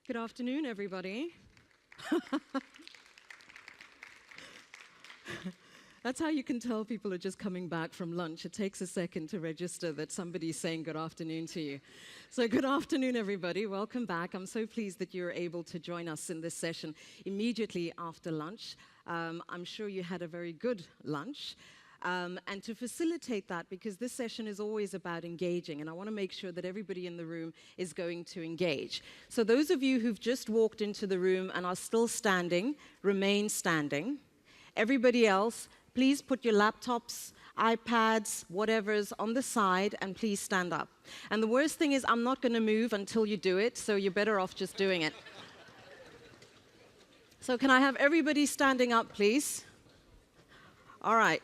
Good afternoon, everybody. That's how you can tell people are just coming back from lunch. It takes a second to register that somebody's saying good afternoon to you. So good afternoon, everybody. Welcome back. I'm so pleased that you're able to join us in this session immediately after lunch. I'm sure you had a very good lunch. And to facilitate that, because this session is always about engaging, and I want to make sure that everybody in the room is going to engage. So those of you who've just walked into the room and are still standing, remain standing. Everybody else, please put your laptops, iPads, whatever's on the side, and please stand up. And the worst thing is I'm not going to move until you do it, so you're better off just doing it. So can I have everybody standing up, please? All right.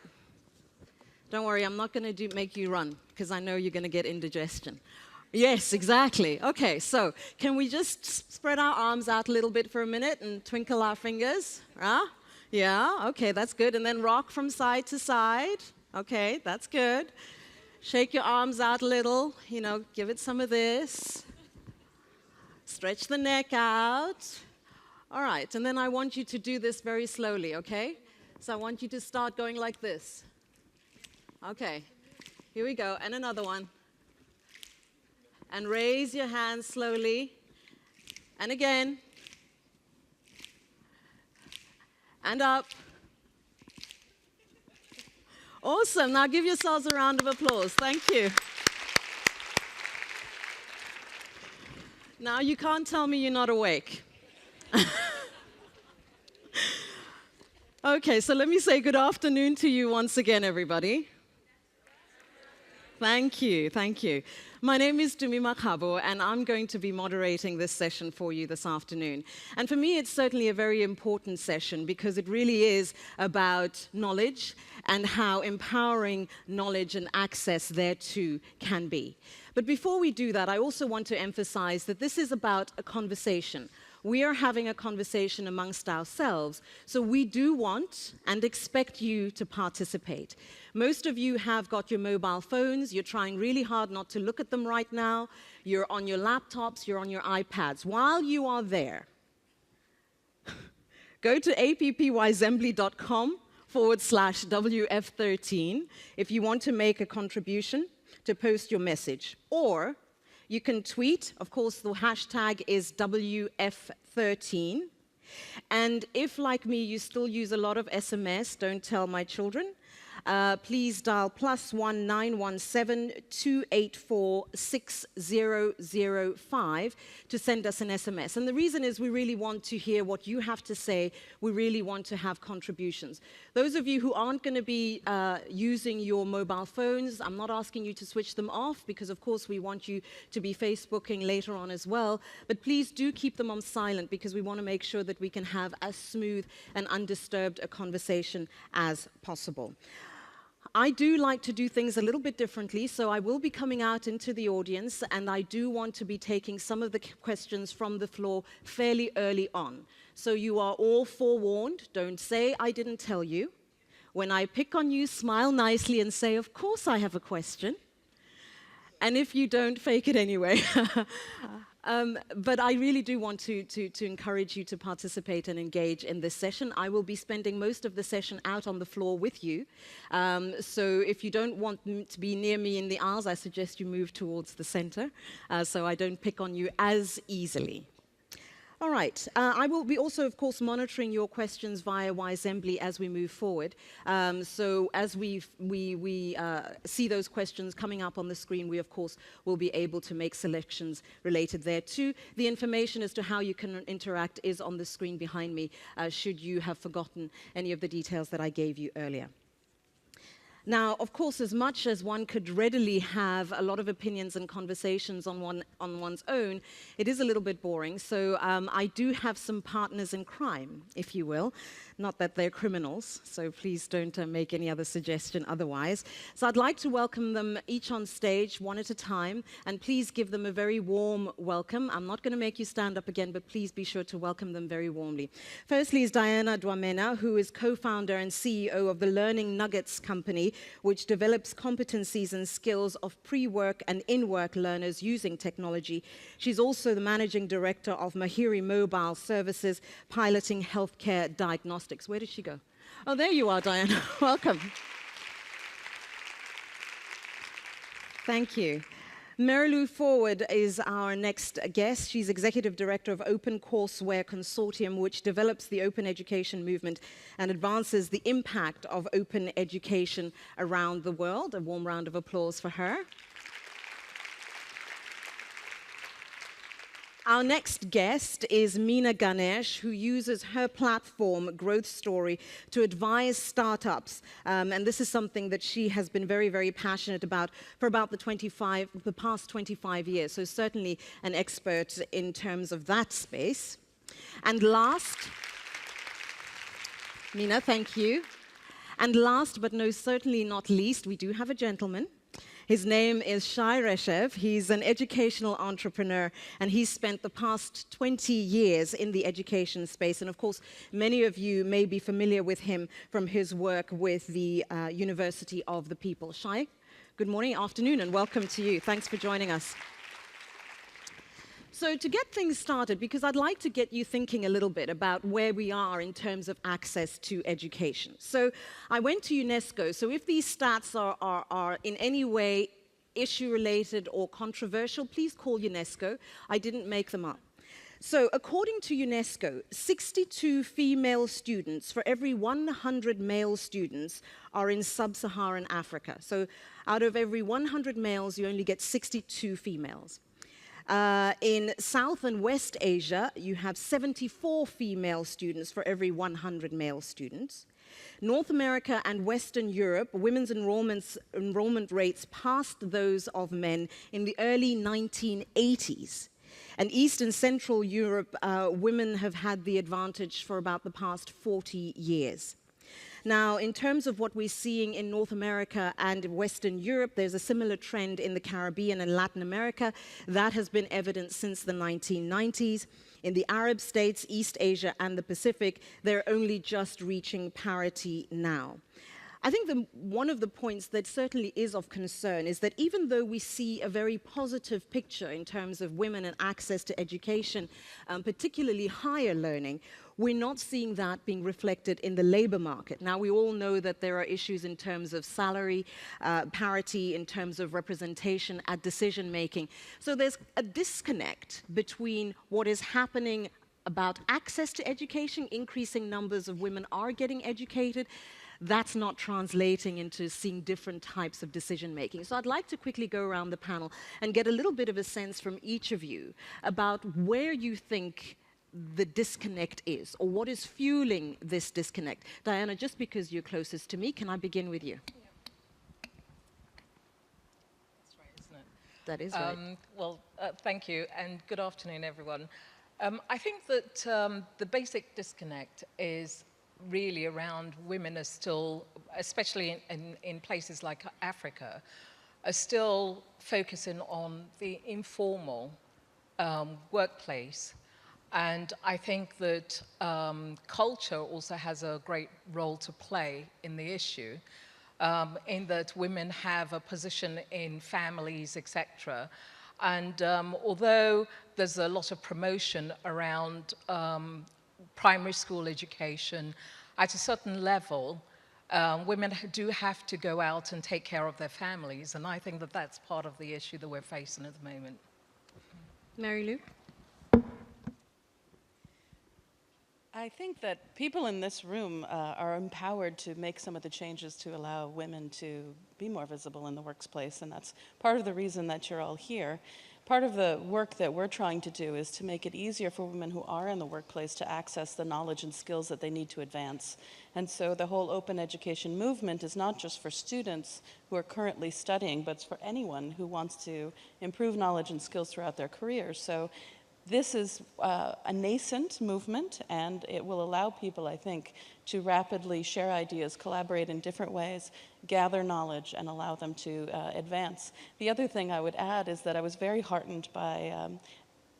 Don't worry, I'm not going to make you run, because I know you're going to get indigestion. Yes, exactly. Okay, so can we just spread our arms out a little bit for a minute and twinkle our fingers? Yeah, okay, that's good. And then rock from side to side. Okay, that's good. Shake your arms out a little, give it some of this. Stretch the neck out. All right, and then I want you to do this very slowly, okay? So I want you to start going like this. Okay, here we go, and another one. And raise your hands slowly. And again. And up. Awesome, now give yourselves a round of applause. Thank you. Now you can't tell me you're not awake. Okay, so let me say good afternoon to you once again, everybody. Thank you, thank you. My name is Tumi Makgabo, and I'm going to be moderating this session for you this afternoon. And for me, it's certainly a very important session because it really is about knowledge and how empowering knowledge and access thereto can be. But before we do that, I also want to emphasize that this is about a conversation. We are having a conversation amongst ourselves, so we do want and expect you to participate. Most of you have got your mobile phones. You're trying really hard not to look at them right now. You're on your laptops. You're on your iPads. While you are there, go to appyzembly.com/WF13 if you want to make a contribution to post your message. Or you can tweet. Of course, the hashtag is WF13. And if, like me, you still use a lot of SMS, don't tell my children, please dial +1 917 284 6005 to send us an SMS. And the reason is we really want to hear what you have to say. We really want to have contributions. Those of you who aren't going to be using your mobile phones, I'm not asking you to switch them off because, of course, we want you to be Facebooking later on as well. But please do keep them on silent because we want to make sure that we can have as smooth and undisturbed a conversation as possible. I do like to do things a little bit differently, so I will be coming out into the audience, and I do want to be taking some of the questions from the floor fairly early on. So you are all forewarned. Don't say I didn't tell you. When I pick on you, smile nicely and say, of course I have a question. And if you don't, fake it anyway. But I really do want to encourage you to participate and engage in this session. I will be spending most of the session out on the floor with you. So if you don't want to be near me in the aisles, I suggest you move towards the center so I don't pick on you as easily. All right. I will be also, of course, monitoring your questions via Wisembly as we move forward. So as we see those questions coming up on the screen, we, of course, will be able to make selections related thereto. The information as to how you can interact is on the screen behind me, should you have forgotten any of the details that I gave you earlier. Now, of course, as much as one could readily have a lot of opinions and conversations on one's own, it is a little bit boring. So I do have some partners in crime, if you will. Not that they're criminals, so please don't make any other suggestion otherwise. So I'd like to welcome them each on stage, one at a time, and please give them a very warm welcome. I'm not going to make you stand up again, but please be sure to welcome them very warmly. Firstly is Dwamena, who is co-founder and CEO of the Learning Nuggets company, which develops competencies and skills of pre-work and in-work learners using technology. She's also the managing director of Mahiri Mobile Services, piloting healthcare diagnostics. Where did she go? Oh, there you are, Diana. Welcome. Thank you. Marilou Forward is our next guest. She's Executive Director of OpenCourseWare Consortium, which develops the open education movement and advances the impact of open education around the world. A warm round of applause for her. Our next guest is Meena Ganesh, who uses her platform, Growthstory, to advise startups. And this is something that she has been very, very passionate about for about the past 25 years. So certainly an expert in terms of that space. And last, Meena, thank you. And last, but certainly not least, we do have a gentleman. His name is Shai Reshef. He's an educational entrepreneur, and he's spent the past 20 years in the education space. And of course, many of you may be familiar with him from his work with the University of the People. Shai, good morning, afternoon, and welcome to you. Thanks for joining us. So to get things started, because I'd like to get you thinking a little bit about where we are in terms of access to education. So I went to UNESCO. So if these stats are in any way issue-related or controversial, please call UNESCO. I didn't make them up. So according to UNESCO, 62 female students for every 100 male students are in sub-Saharan Africa. So out of every 100 males, you only get 62 females. In South and West Asia, you have 74 female students for every 100 male students. North America and Western Europe, women's enrollment rates passed those of men in the early 1980s. And East and Central Europe, women have had the advantage for about the past 40 years. Now, in terms of what we're seeing in North America and Western Europe, there's a similar trend in the Caribbean and Latin America. That has been evident since the 1990s. In the Arab states, East Asia, and the Pacific, they're only just reaching parity now. I think one of the points that certainly is of concern is that even though we see a very positive picture in terms of women and access to education, particularly higher learning, we're not seeing that being reflected in the labor market. Now, we all know that there are issues in terms of salary, parity, in terms of representation at decision making. So there's a disconnect between what is happening about access to education. Increasing numbers of women are getting educated. That's not translating into seeing different types of decision making. So I'd like to quickly go around the panel and get a little bit of a sense from each of you about where you think the disconnect is, or what is fueling this disconnect. Diana, just because you're closest to me, can I begin with you? Yeah. That's right, isn't it? That is right. Well, thank you, and good afternoon, everyone. I think that the basic disconnect is really around women are still, especially in places like Africa, are still focusing on the informal workplace. And I think that culture also has a great role to play in the issue, in that women have a position in families, etc. And although there's a lot of promotion around primary school education, at a certain level, women do have to go out and take care of their families. And I think that that's part of the issue that we're facing at the moment. Mary Lou? I think that people in this room are empowered to make some of the changes to allow women to be more visible in the workplace, and that's part of the reason that you're all here. Part of the work that we're trying to do is to make it easier for women who are in the workplace to access the knowledge and skills that they need to advance. And so the whole open education movement is not just for students who are currently studying, but it's for anyone who wants to improve knowledge and skills throughout their career. So this is a nascent movement, and it will allow people, I think, to rapidly share ideas, collaborate in different ways, gather knowledge, and allow them to advance. The other thing I would add is that I was very heartened by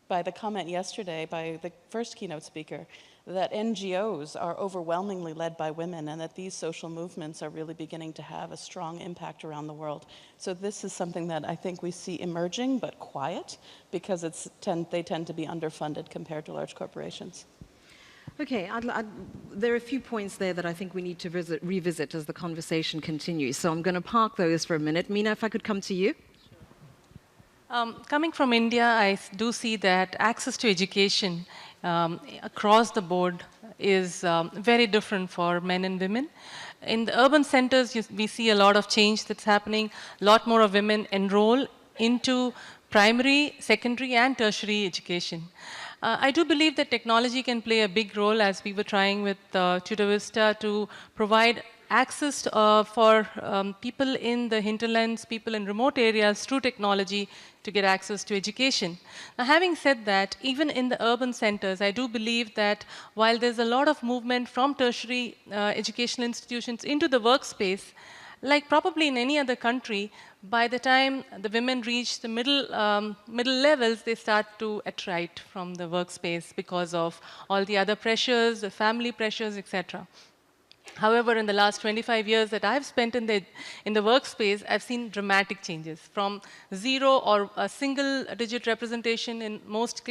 by the comment yesterday by the first keynote speaker that NGOs are overwhelmingly led by women and that these social movements are really beginning to have a strong impact around the world. So this is something that I think we see emerging but quiet because they tend to be underfunded compared to large corporations. Okay, there are a few points there that I think we need to revisit as the conversation continues. So I'm going to park those for a minute. Meena, if I could come to you. Coming from India, I do see that access to education across the board is very different for men and women. In the urban centers, we see a lot of change that's happening. A lot more of women enroll into primary, secondary, and tertiary education. I do believe that technology can play a big role, as we were trying with TutorVista, to provide access for people in the hinterlands, people in remote areas through technology to get access to education. Now, having said that, even in the urban centers, I do believe that while there's a lot of movement from tertiary educational institutions into the workspace, like probably in any other country, by the time the women reach the middle levels, they start to attrite from the workspace because of all the other pressures, the family pressures, etc. However, in the last 25 years that I've spent in the workspace, I've seen dramatic changes. From 0 or a single-digit representation in most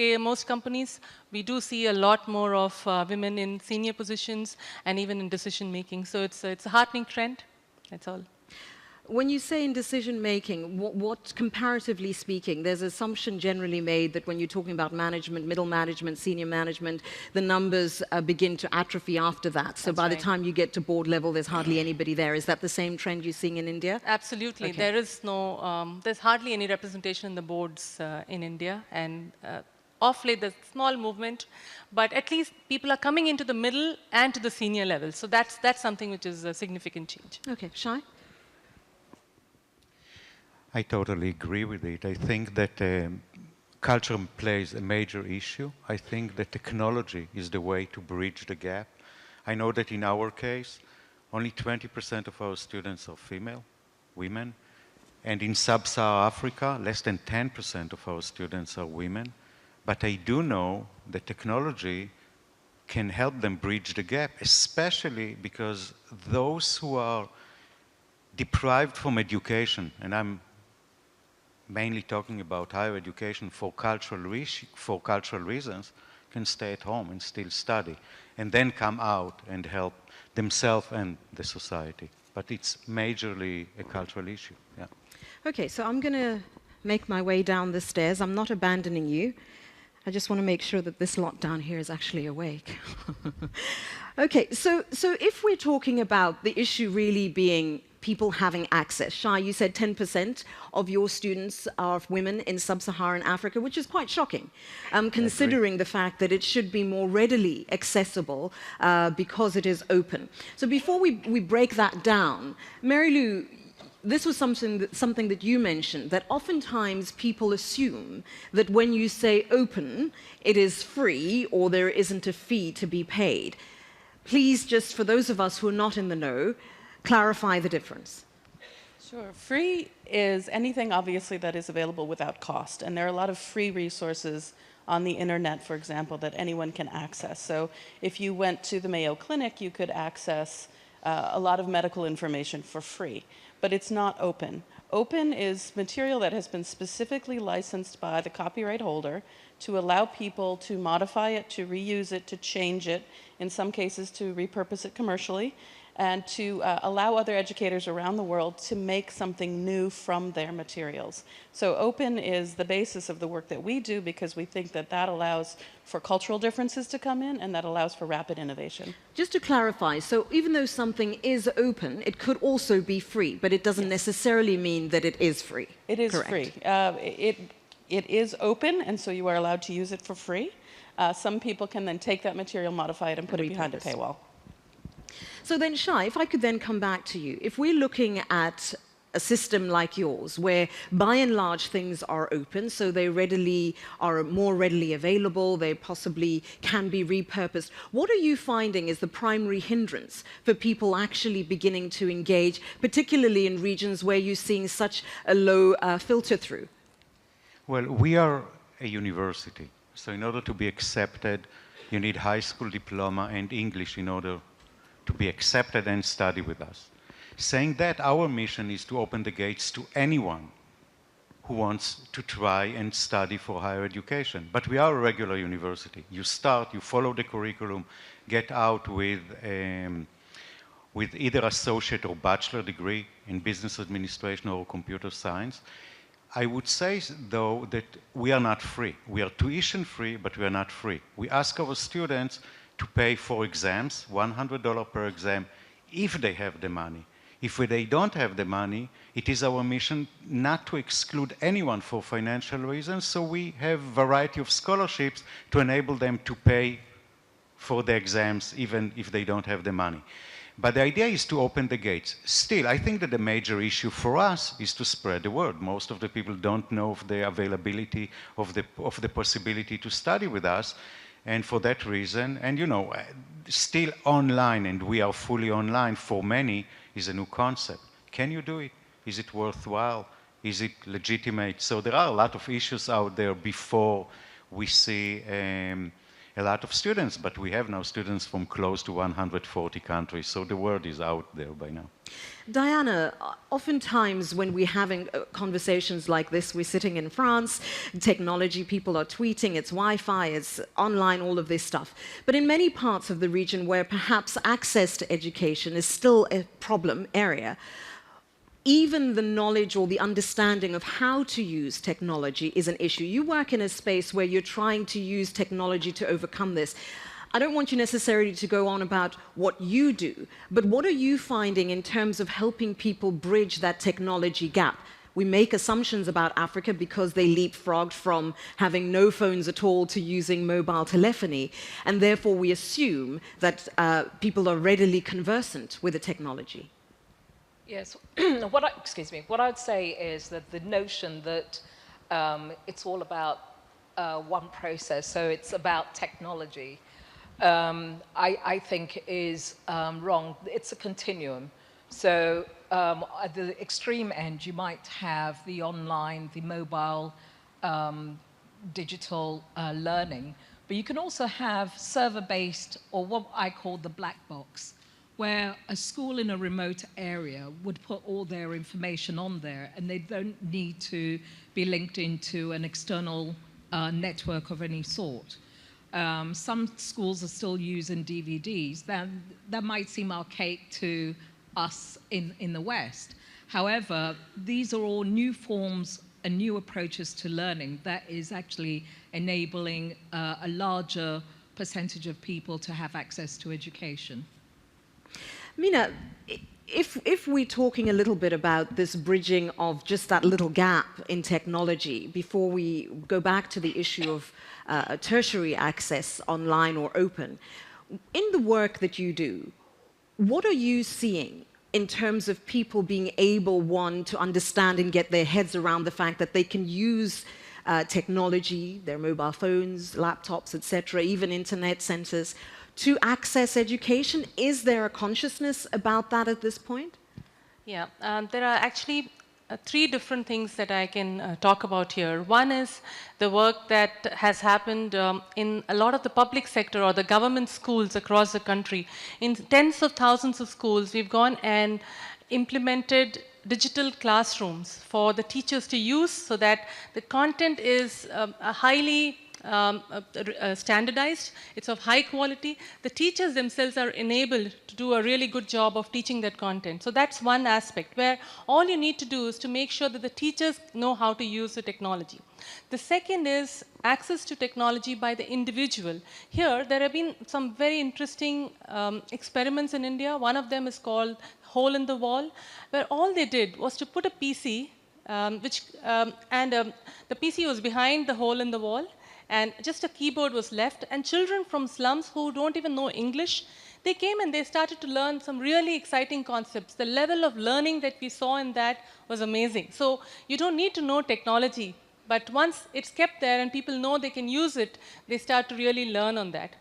companies, we do see a lot more of women in senior positions and even in decision-making. So it's a heartening trend. That's all. When you say in decision-making, what comparatively speaking, there's an assumption generally made that when you're talking about management, middle management, senior management, the numbers begin to atrophy after that. So by the time you get to board level, there's hardly anybody there. Is that the same trend you're seeing in India? Absolutely. Okay. There is there's hardly any representation in the boards in India. And off late, there's a small movement. But at least people are coming into the middle and to the senior level. So that's something which is a significant change. Okay. Shai? I totally agree with it. I think that culture plays a major issue. I think that technology is the way to bridge the gap. I know that in our case, only 20% of our students are female, women. And in sub-Saharan Africa, less than 10% of our students are women. But I do know that technology can help them bridge the gap, especially because those who are deprived from education, and I'm mainly talking about higher education for cultural reasons, can stay at home and still study, and then come out and help themselves and the society. But it's majorly a cultural issue. Yeah. Okay, so I'm going to make my way down the stairs. I'm not abandoning you. I just want to make sure that this lot down here is actually awake. Okay, so if we're talking about the issue really being people having access. Shai, you said 10% of your students are women in sub-Saharan Africa, which is quite shocking, considering the fact that it should be more readily accessible because it is open. So before we break that down, Mary Lou, this was something that you mentioned, that oftentimes people assume that when you say open, it is free or there isn't a fee to be paid. Please, just for those of us who are not in the know, clarify the difference. Sure. Free is anything, obviously, that is available without cost. And there are a lot of free resources on the internet, for example, that anyone can access. So if you went to the Mayo Clinic, you could access a lot of medical information for free. But it's not open. Open is material that has been specifically licensed by the copyright holder to allow people to modify it, to reuse it, to change it, in some cases to repurpose it commercially, and to allow other educators around the world to make something new from their materials. So open is the basis of the work that we do because we think that that allows for cultural differences to come in and that allows for rapid innovation. Just to clarify, so even though something is open, it could also be free, but it doesn't necessarily mean that it is free. It is Correct. Free. It is open, and so you are allowed to use it for free. Some people can then take that material, modify it, and put it behind a paywall. So then, Shai, if I could then come back to you. If we're looking at a system like yours, where by and large things are open, so they are more readily available, they possibly can be repurposed, what are you finding is the primary hindrance for people actually beginning to engage, particularly in regions where you're seeing such a low filter through? Well, we are a university, So in order to be accepted, you need high school diploma and English in order to be accepted and study with us. Saying that, our mission is to open the gates to anyone who wants to try and study for higher education. But we are a regular university. You start, you follow the curriculum, get out with either associate or bachelor degree in business administration or computer science. I would say, though, that we are not free. We are tuition free, but we are not free. We ask our students to pay for exams, $100 per exam, if they have the money. If they don't have the money, it is our mission not to exclude anyone for financial reasons, so we have a variety of scholarships to enable them to pay for the exams even if they don't have the money. But the idea is to open the gates. Still, I think that the major issue for us is to spread the word. Most of the people don't know of the availability of the possibility to study with us. And for that reason, and you know, still online, and we are fully online for many, is a new concept. Can you do it? Is it worthwhile? Is it legitimate? So there are a lot of issues out there before we see a lot of students, but we have now students from close to 140 countries, so the word is out there by now. Diana, oftentimes when we're having conversations like this, we're sitting in France, technology, people are tweeting, it's Wi-Fi, it's online, all of this stuff. But in many parts of the region where perhaps access to education is still a problem area, even the knowledge or the understanding of how to use technology is an issue. You work in a space where you're trying to use technology to overcome this. I don't want you necessarily to go on about what you do, but what are you finding in terms of helping people bridge that technology gap? We make assumptions about Africa because they leapfrogged from having no phones at all to using mobile telephony, and therefore we assume that people are readily conversant with the technology. Yes, what I'd say is that the notion that it's all about one process, so it's about technology, I think is wrong. It's a continuum. So at the extreme end, you might have the online, the mobile, digital learning, but you can also have server-based, or what I call the black box, where a school in a remote area would put all their information on there, and they don't need to be linked into an external network of any sort. Some schools are still using DVDs. That might seem archaic to us in the West. However, these are all new forms and new approaches to learning that is actually enabling a larger percentage of people to have access to education. Meena, if we're talking a little bit about this bridging of just that little gap in technology, before we go back to the issue of tertiary access online or open, in the work that you do, what are you seeing in terms of people being able, one, to understand and get their heads around the fact that they can use technology, their mobile phones, laptops, etc., even internet centers, to access education? Is there a consciousness about that at this point? Yeah, there are actually three different things that I can talk about here. One is the work that has happened in a lot of the public sector or the government schools across the country. In tens of thousands of schools, we've gone and implemented digital classrooms for the teachers to use so that the content is highly standardized, it's of high quality. The teachers themselves are enabled to do a really good job of teaching that content. So that's one aspect where all you need to do is to make sure that the teachers know how to use the technology. The second is access to technology by the individual. Here, there have been some very interesting experiments in India. One of them is called Hole in the Wall, where all they did was to put a PC, the PC was behind the hole in the wall, and just a keyboard was left, and children from slums who don't even know English, they came and they started to learn some really exciting concepts. The level of learning that we saw in that was amazing. So you don't need to know technology, but once it's kept there and people know they can use it, they start to really learn on that.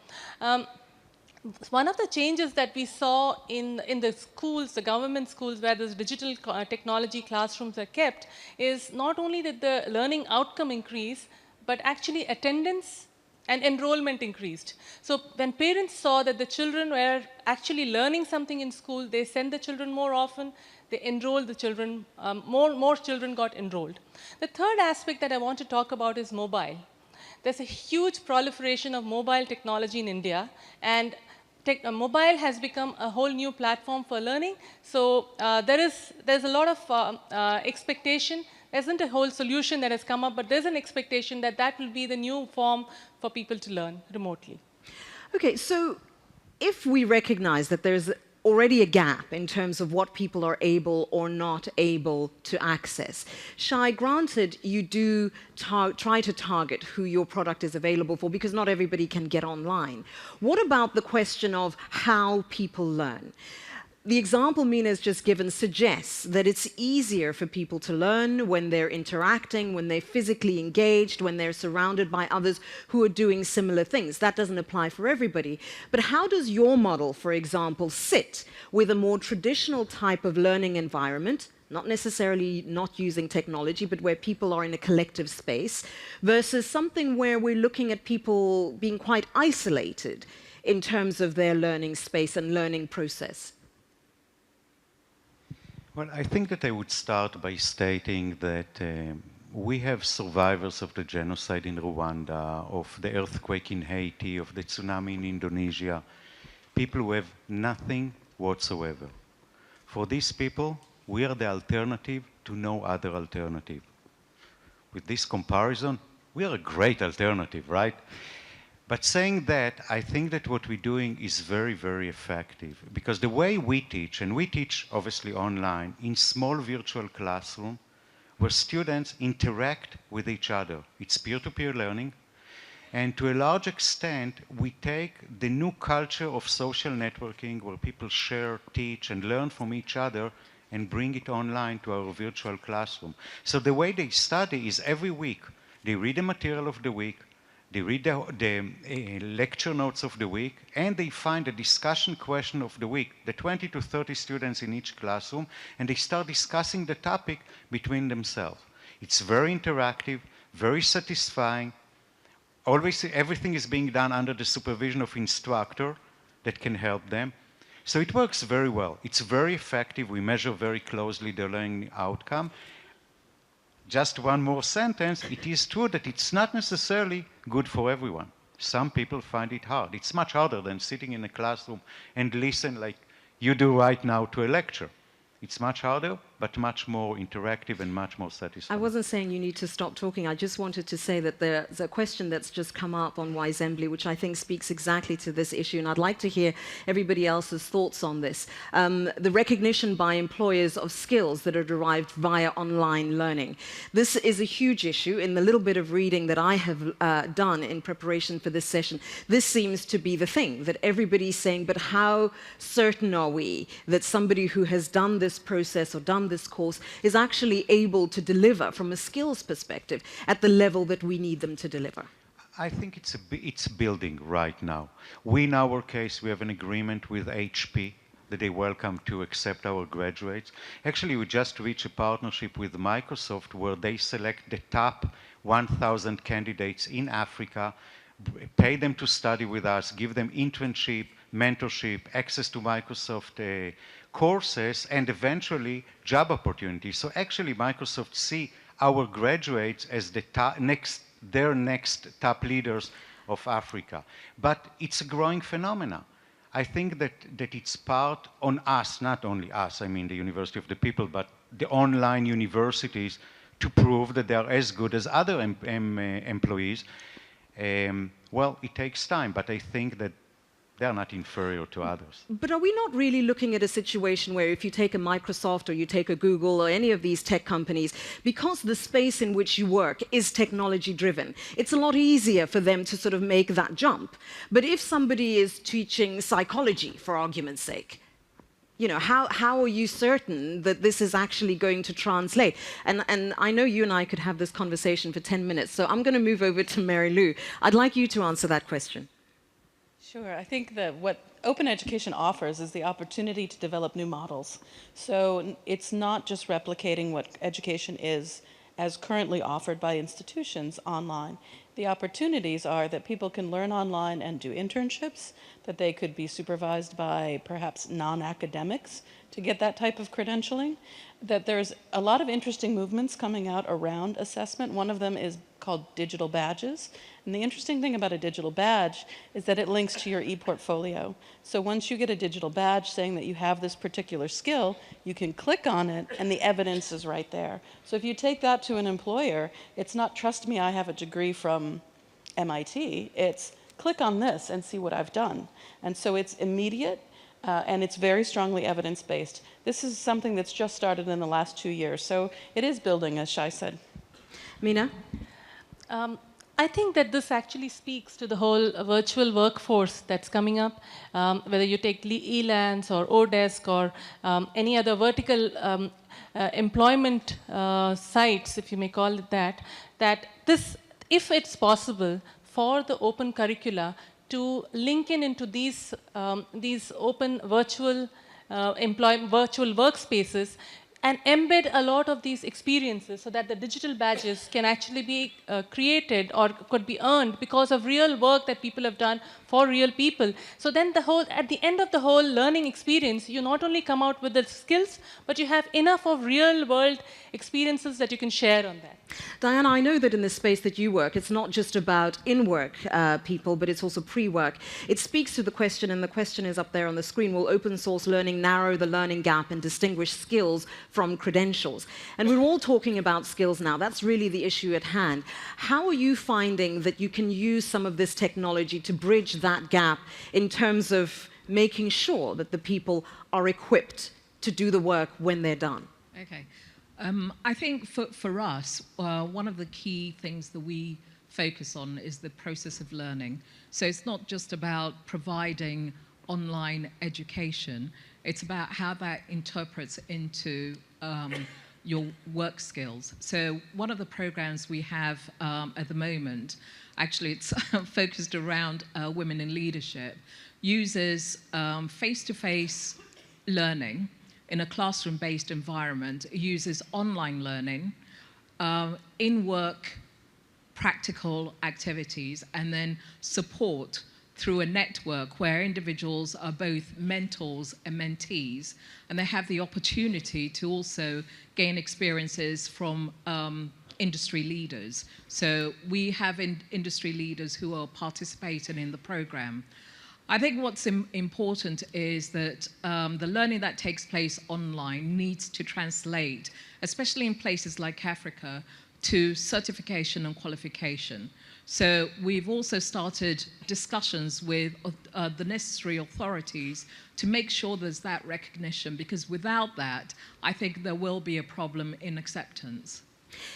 One of the changes that we saw in the schools, the government schools where those digital technology classrooms are kept, is not only that the learning outcome increase, but actually attendance and enrollment increased. So when parents saw that the children were actually learning something in school, they sent the children more often, they enrolled the children, more children got enrolled. The third aspect that I want to talk about is mobile. There's a huge proliferation of mobile technology in India, and mobile has become a whole new platform for learning. So there's a lot of expectation. There isn't a whole solution that has come up, but there's an expectation that that will be the new form for people to learn remotely. Okay, so if we recognize that there's already a gap in terms of what people are able or not able to access. Shai, granted, you do try to target who your product is available for because not everybody can get online. What about the question of how people learn? The example Meena has just given suggests that it's easier for people to learn when they're interacting, when they're physically engaged, when they're surrounded by others who are doing similar things. That doesn't apply for everybody. But how does your model, for example, sit with a more traditional type of learning environment, not necessarily not using technology, but where people are in a collective space, versus something where we're looking at people being quite isolated in terms of their learning space and learning process? Well, I think that I would start by stating that we have survivors of the genocide in Rwanda, of the earthquake in Haiti, of the tsunami in Indonesia, people who have nothing whatsoever. For these people, we are the alternative to no other alternative. With this comparison, we are a great alternative, right? But saying that, I think that what we're doing is very, very effective, because the way we teach, and we teach obviously online, in small virtual classroom, where students interact with each other. It's peer-to-peer learning, and to a large extent, we take the new culture of social networking, where people share, teach, and learn from each other, and bring it online to our virtual classroom. So the way they study is every week, they read the material of the week, they read the lecture notes of the week, and they find a discussion question of the week, the 20 to 30 students in each classroom, and they start discussing the topic between themselves. It's very interactive, very satisfying. Always, everything is being done under the supervision of instructor that can help them. So it works very well. It's very effective. We measure very closely the learning outcome. Just one more sentence, it is true that it's not necessarily good for everyone. Some people find it hard. It's much harder than sitting in a classroom and listen like you do right now to a lecture. It's much harder, but much more interactive and much more satisfying. I wasn't saying you need to stop talking. I just wanted to say that there's a question that's just come up on Wisembly, which I think speaks exactly to this issue, and I'd like to hear everybody else's thoughts on this. The recognition by employers of skills that are derived via online learning. This is a huge issue. In the little bit of reading that I have done in preparation for this session, this seems to be the thing, that everybody's saying, but how certain are we that somebody who has done this process or done this course is actually able to deliver from a skills perspective at the level that we need them to deliver? I think it's building right now. We, in our case, we have an agreement with HP that they welcome to accept our graduates. Actually, we just reached a partnership with Microsoft where they select the top 1,000 candidates in Africa, pay them to study with us, give them internship, mentorship, access to Microsoft courses, and eventually job opportunities. So actually Microsoft see our graduates as their next top leaders of Africa. But it's a growing phenomenon. I think that it's part on us, not only us, I mean the University of the People, but the online universities to prove that they are as good as other employees. Well, it takes time, but I think that they are not inferior to others. But are we not really looking at a situation where if you take a Microsoft or you take a Google or any of these tech companies, because the space in which you work is technology driven, it's a lot easier for them to sort of make that jump. But if somebody is teaching psychology, for argument's sake, you know, how are you certain that this is actually going to translate? And I know you and I could have this conversation for 10 minutes, so I'm going to move over to Mary Lou. I'd like you to answer that question. Sure. I think that what open education offers is the opportunity to develop new models. So it's not just replicating what education is as currently offered by institutions online. The opportunities are that people can learn online and do internships, that they could be supervised by perhaps non-academics to get that type of credentialing, that there's a lot of interesting movements coming out around assessment. One of them is called digital badges. And the interesting thing about a digital badge is that it links to your e-portfolio. So once you get a digital badge saying that you have this particular skill, you can click on it and the evidence is right there. So if you take that to an employer, it's not, trust me, I have a degree from MIT. It's click on this and see what I've done. And so it's immediate and it's very strongly evidence-based. This is something that's just started in the last 2 years. So it is building, as Shai said. Meena? I think that this actually speaks to the whole virtual workforce that's coming up, whether you take ELANS or Odesk or any other vertical employment sites, if you may call it that, that this, if it's possible for the open curricula to link into these open virtual virtual workspaces and embed a lot of these experiences so that the digital badges can actually be created or could be earned because of real work that people have done for real people. So then at the end of the whole learning experience, you not only come out with the skills, but you have enough of real world experiences that you can share on that. Diana, I know that in the space that you work, it's not just about in-work people, but it's also pre-work. It speaks to the question, and the question is up there on the screen, will open source learning narrow the learning gap and distinguish skills from credentials? And we're all talking about skills now. That's really the issue at hand. How are you finding that you can use some of this technology to bridge that gap in terms of making sure that the people are equipped to do the work when they're done? Okay. I think for us, one of the key things that we focus on is the process of learning. So it's not just about providing online education, it's about how that interprets into your work skills. So one of the programs we have at the moment, actually it's focused around women in leadership, uses face-to-face learning in a classroom-based environment. It uses online learning, in-work practical activities, and then support through a network where individuals are both mentors and mentees, and they have the opportunity to also gain experiences from industry leaders. So we have industry leaders who are participating in the program. I think what's important is that the learning that takes place online needs to translate, especially in places like Africa, to certification and qualification. So we've also started discussions with the necessary authorities to make sure there's that recognition, because without that, I think there will be a problem in acceptance.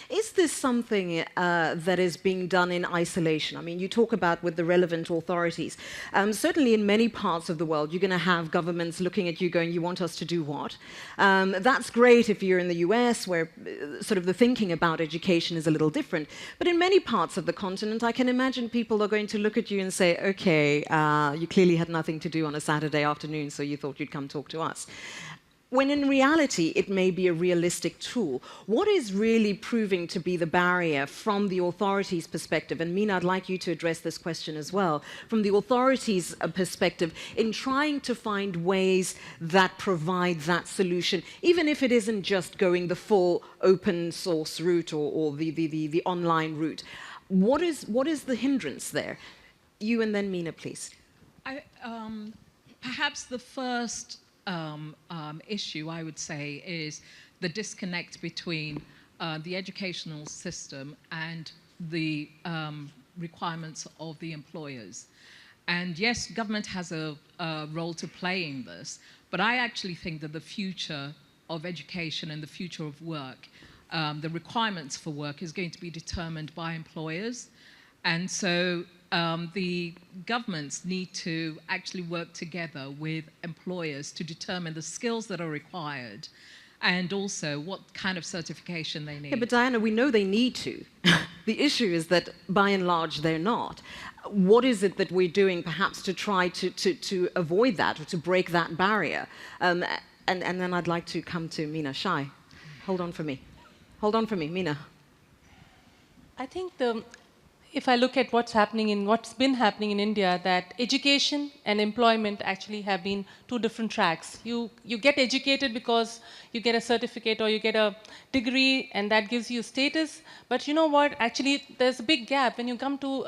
Is this something that is being done in isolation? I mean, you talk about with the relevant authorities. Certainly in many parts of the world, you're going to have governments looking at you going, you want us to do what? That's great if you're in the US, where sort of the thinking about education is a little different. But in many parts of the continent, I can imagine people are going to look at you and say, okay, you clearly had nothing to do on a Saturday afternoon, so you thought you'd come talk to us. When in reality, it may be a realistic tool. What is really proving to be the barrier from the authorities' perspective? And Meena, I'd like you to address this question as well. From the authorities' perspective, in trying to find ways that provide that solution, even if it isn't just going the full open source route or the online route. What is the hindrance there? You and then Meena, please. Perhaps the first issue, I would say, is the disconnect between the educational system and the requirements of the employers. And yes, government has a role to play in this, but I actually think that the future of education and the future of work, the requirements for work is going to be determined by employers. And so the governments need to actually work together with employers to determine the skills that are required and also what kind of certification they need. Yeah, but Diana, we know they need to. The issue is that by and large they're not. What is it that we're doing perhaps to try to avoid that or to break that barrier? And then I'd like to come to Meena. Shai, hold on for me. Hold on for me, Meena. I think if I look at what's been happening in India, that education and employment actually have been two different tracks. You get educated because you get a certificate or you get a degree, and that gives you status. But you know what? Actually, there's a big gap. When you come to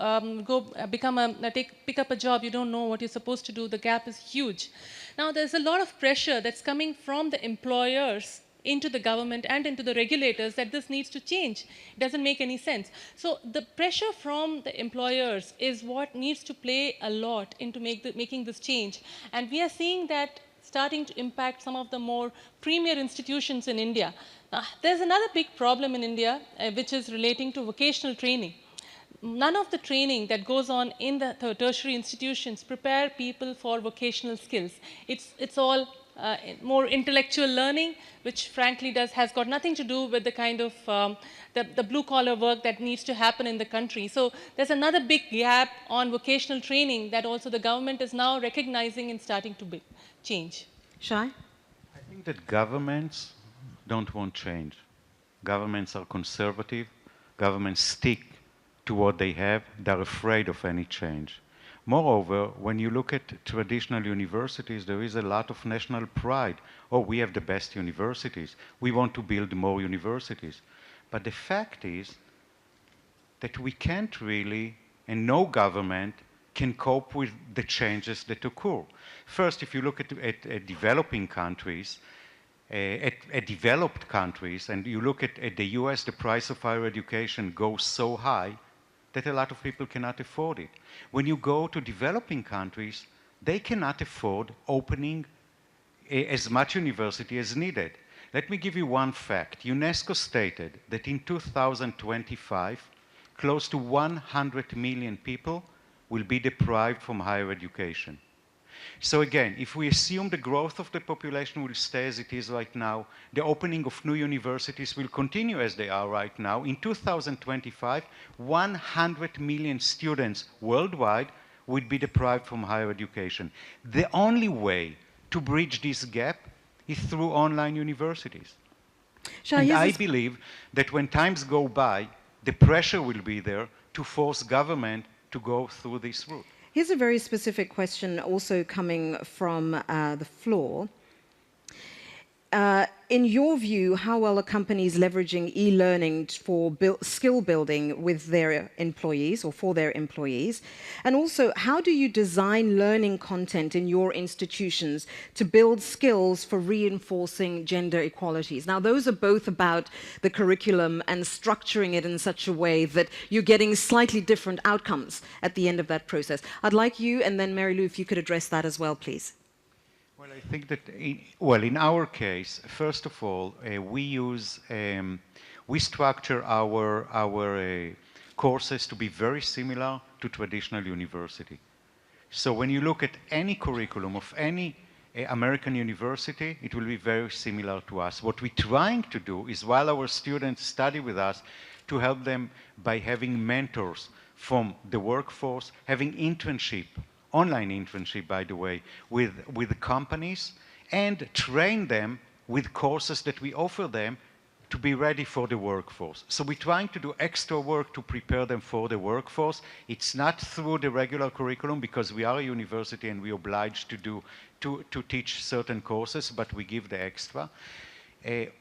pick up a job, you don't know what you're supposed to do. The gap is huge. Now, there's a lot of pressure that's coming from the employers into the government and into the regulators that this needs to change. It doesn't make any sense. So the pressure from the employers is what needs to play a lot into making this change. And we are seeing that starting to impact some of the more premier institutions in India. There's another big problem in India, which is relating to vocational training. None of the training that goes on in the tertiary institutions prepare people for vocational skills. It's all more intellectual learning, which frankly has got nothing to do with the kind of the blue-collar work that needs to happen in the country. So there's another big gap on vocational training that also the government is now recognizing and starting to change. Shai? I think that governments don't want change. Governments are conservative. Governments stick to what they have. They're afraid of any change. Moreover, when you look at traditional universities, there is a lot of national pride. Oh, we have the best universities. We want to build more universities. But the fact is that we can't really, and no government can cope with the changes that occur. First, if you look at developing countries, at developed countries, and you look at the US, the price of higher education goes so high that a lot of people cannot afford it. When you go to developing countries, they cannot afford opening as much university as needed. Let me give you one fact. UNESCO stated that in 2025, close to 100 million people will be deprived from higher education. So again, if we assume the growth of the population will stay as it is right now, the opening of new universities will continue as they are right now. In 2025, 100 million students worldwide would be deprived from higher education. The only way to bridge this gap is through online universities. And I believe that when times go by, the pressure will be there to force government to go through this route. Here's a very specific question also coming from the floor. In your view, how well are companies leveraging e-learning for skill building with their employees or for their employees? And also, how do you design learning content in your institutions to build skills for reinforcing gender equalities? Now, those are both about the curriculum and structuring it in such a way that you're getting slightly different outcomes at the end of that process. I'd like you, and then Mary Lou, if you could address that as well, please. Well, I think that, in our case, first of all, we structure our courses to be very similar to traditional university. So when you look at any curriculum of any American university, it will be very similar to us. What we're trying to do is, while our students study with us, to help them by having mentors from the workforce, having internship, online internship, by the way, with companies, and train them with courses that we offer them to be ready for the workforce. So we're trying to do extra work to prepare them for the workforce. It's not through the regular curriculum, because we are a university and we're obliged to teach certain courses, but we give the extra.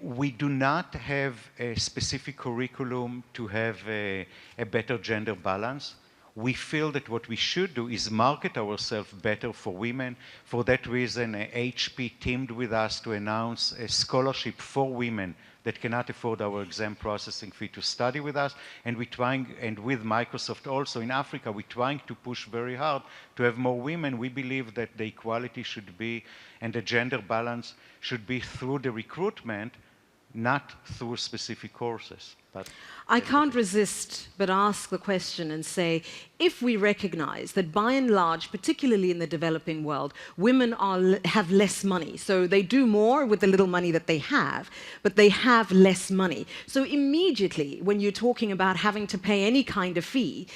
We do not have a specific curriculum to have a better gender balance. We feel that what we should do is market ourselves better for women. For that reason, HP teamed with us to announce a scholarship for women that cannot afford our exam processing fee to study with us. And we're trying, and with Microsoft also in Africa, we're trying to push very hard to have more women. We believe that the equality should be, and the gender balance should be through the recruitment, not through specific courses. But I can't resist but ask the question and say, if we recognize that by and large, particularly in the developing world, women have less money, so they do more with the little money that they have, but they have less money. So immediately, when you're talking about having to pay any kind of fee,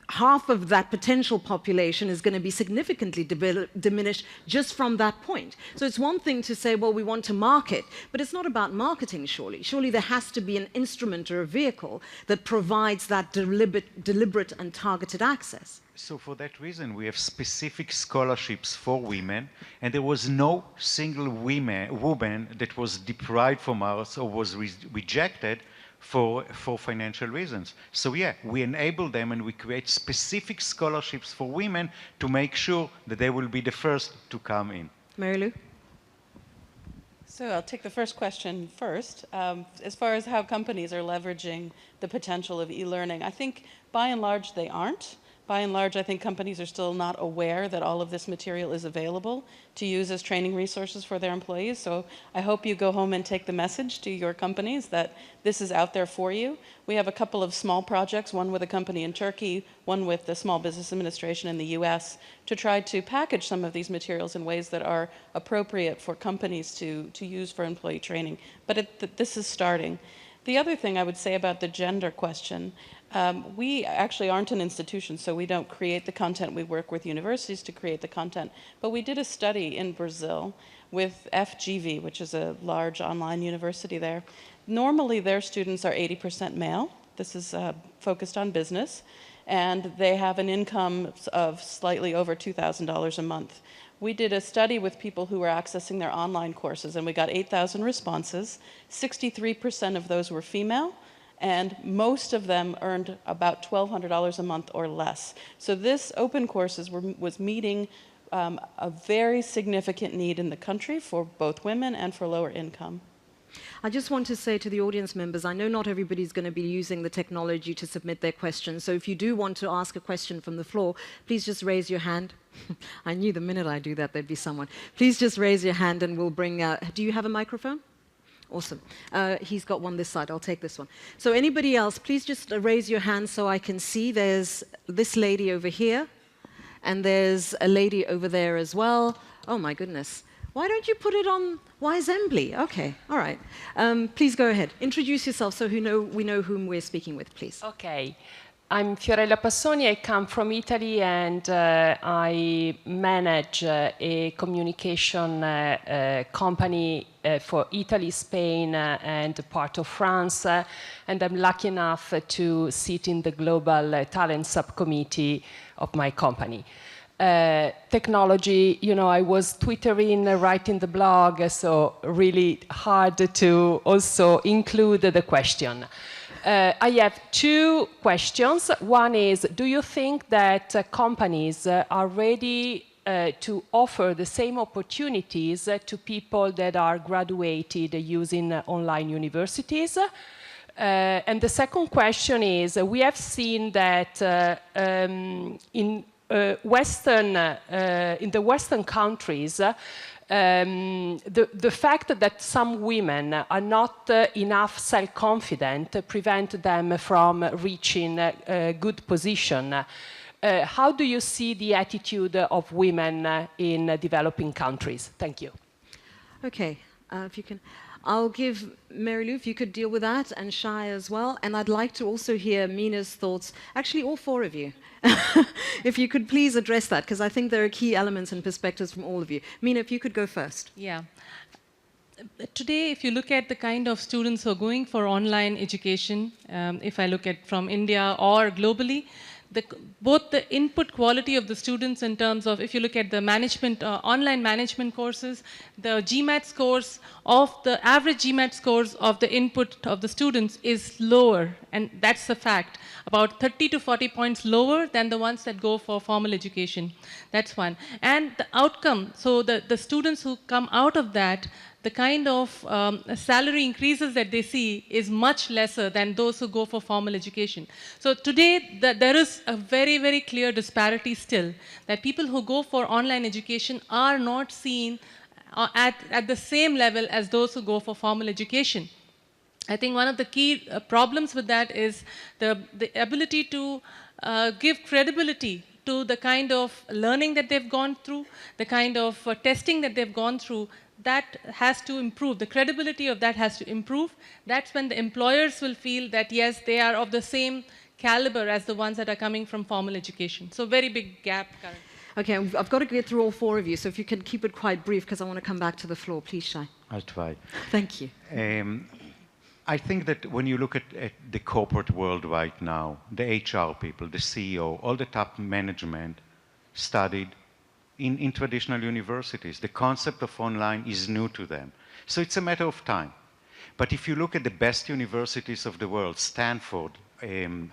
half of that potential population is going to be significantly diminished just from that point. So it's one thing to say, well, we want to market, but it's not about marketing, surely. Surely there has to be an instrument or a vehicle that provides that deliberate and targeted access. So for that reason, we have specific scholarships for women, and there was no single woman that was deprived from ours or was rejected for financial reasons. So yeah, we enable them and we create specific scholarships for women to make sure that they will be the first to come in. Mary Lou? So I'll take the first question first. As far as how companies are leveraging the potential of e-learning, I think by and large they aren't. By and large, I think companies are still not aware that all of this material is available to use as training resources for their employees. So I hope you go home and take the message to your companies that this is out there for you. We have a couple of small projects, one with a company in Turkey, one with the Small Business Administration in the US, to try to package some of these materials in ways that are appropriate for companies to use for employee training. But this is starting. The other thing I would say about the gender question, we actually aren't an institution, so we don't create the content. We work with universities to create the content. But we did a study in Brazil with FGV, which is a large online university there. Normally, their students are 80% male. This is focused on business. And they have an income of slightly over $2,000 a month. We did a study with people who were accessing their online courses, and we got 8,000 responses. 63% of those were female, and most of them earned about $1,200 a month or less. So this open courses was meeting a very significant need in the country for both women and for lower income. I just want to say to the audience members, I know not everybody's going to be using the technology to submit their questions, so if you do want to ask a question from the floor, please just raise your hand. I knew the minute I do that, there'd be someone. Please just raise your hand and we'll bring... do you have a microphone? Awesome. He's got one this side. I'll take this one. So anybody else, please just raise your hand so I can see. There's this lady over here, and there's a lady over there as well. Oh, my goodness. Why don't you put it on Wisembly? Okay, all right. Please go ahead. Introduce yourself so we know whom we're speaking with, please. Okay. I'm Fiorella Passoni. I come from Italy, and I manage a communication company for Italy, Spain, and part of France. And I'm lucky enough to sit in the global talent subcommittee of my company. Technology, you know, I was twittering, writing the blog, so really hard to also include the question. I have two questions. One is, do you think that companies are ready to offer the same opportunities to people that are graduated using online universities? And the second question is, we have seen that in the Western countries, the fact that some women are not enough self-confident prevent them from reaching a good position. How do you see the attitude of women in developing countries? Thank you. Okay, if you can... I'll give Mary Lou, if you could deal with that, and Shai as well. And I'd like to also hear Meena's thoughts, actually all four of you. If you could please address that, because I think there are key elements and perspectives from all of you. Meena, if you could go first. Yeah. Today, if you look at the kind of students who are going for online education, if I look at from India or globally, both the input quality of the students in terms of, if you look at the management, online management courses, the GMAT scores of the average GMAT scores of the input of the students is lower, and that's the fact, about 30 to 40 points lower than the ones that go for formal education. That's one. And the outcome, so the students who come out of that, the kind of salary increases that they see is much lesser than those who go for formal education. So today, there is a very, very clear disparity still, that people who go for online education are not seen at the same level as those who go for formal education. I think one of the key problems with that is the ability to give credibility to the kind of learning that they've gone through, the kind of testing that they've gone through. That has to improve. The credibility of that has to improve. That's when the employers will feel that, yes, they are of the same caliber as the ones that are coming from formal education. So very big gap currently. Okay, I've got to get through all four of you, so if you can keep it quite brief, because I want to come back to the floor. Please, Shai. I'll try. Thank you. I think that when you look at the corporate world right now, the HR people, the CEO, all the top management studied in traditional universities. The concept of online is new to them. So it's a matter of time. But if you look at the best universities of the world, Stanford,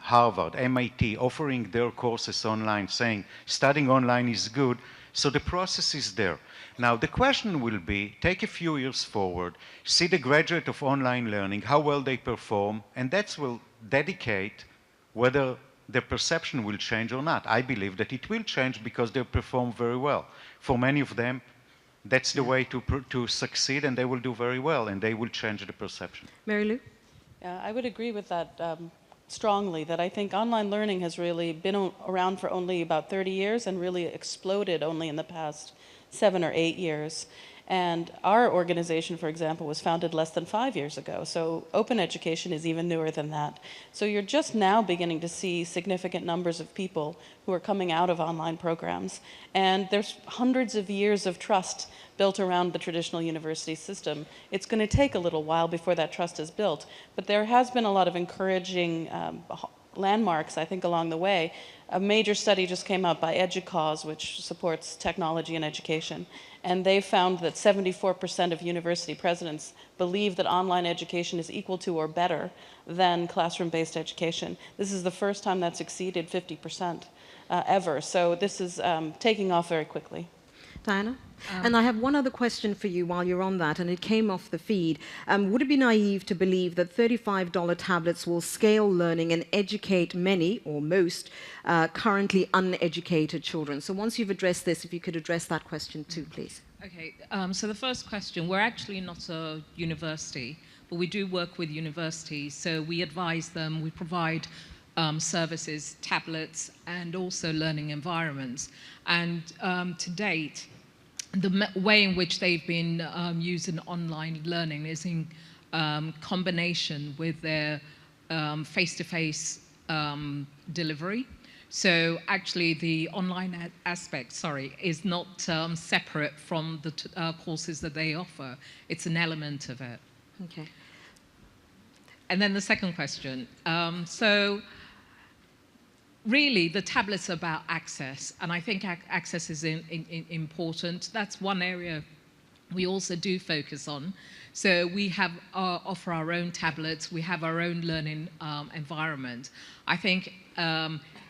Harvard, MIT, offering their courses online, saying studying online is good, so the process is there. Now, the question will be, take a few years forward, see the graduate of online learning, how well they perform, and that will dedicate whether their perception will change or not. I believe that it will change because they perform very well. For many of them, that's the way to succeed, and they will do very well, and they will change the perception. Mary Lou? Yeah, I would agree with that strongly, that I think online learning has really been around for only about 30 years and really exploded only in the past 7 or 8 years. And our organization, for example, was founded less than 5 years ago. So open education is even newer than that. So you're just now beginning to see significant numbers of people who are coming out of online programs. And there's hundreds of years of trust built around the traditional university system. It's going to take a little while before that trust is built. But there has been a lot of encouraging landmarks, I think, along the way. A major study just came out by EDUCAUSE, which supports technology and education, and they found that 74% of university presidents believe that online education is equal to or better than classroom-based education. This is the first time that's exceeded 50% ever, so this is taking off very quickly. Diana? And I have one other question for you while you're on that, and it came off the feed. Would it be naive to believe that $35 tablets will scale learning and educate many, or most, currently uneducated children? So once you've addressed this, if you could address that question too, please. Okay, so the first question, we're actually not a university, but we do work with universities, so we advise them, we provide services, tablets, and also learning environments. And to date, the way in which they've been used in online learning is in combination with their face-to-face delivery. So actually the online aspect, is not separate from the courses that they offer. It's an element of it. Okay. And then the second question. So really, the tablet's about access, and I think access is important. That's one area we also do focus on. So we have offer our own tablets, we have our own learning environment. I think